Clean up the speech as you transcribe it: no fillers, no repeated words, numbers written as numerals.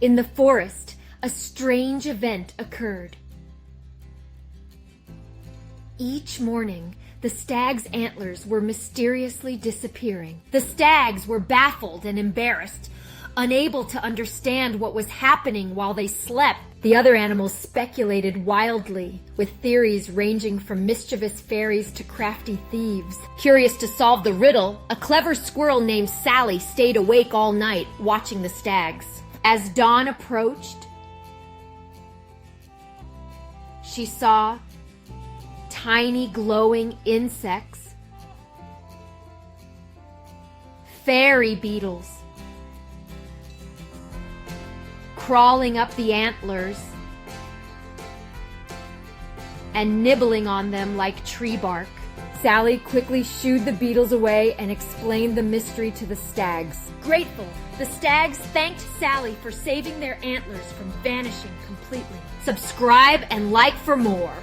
In the forest, a strange event occurred. Each morning, the stag's antlers were mysteriously disappearing. The stags were baffled and embarrassed, unable to understand what was happening while they slept. The other animals speculated wildly, with theories ranging from mischievous fairies to crafty thieves. Curious to solve the riddle, a clever squirrel named Sally stayed awake all night, watching the stags. As dawn approached, she saw tiny glowing insects, fairy beetles, crawling up the antlers and nibbling on them like tree bark. Sally quickly shooed the beetles away and explained the mystery to the stags. Grateful, the stags thanked Sally for saving their antlers from vanishing completely. Subscribe and like for more.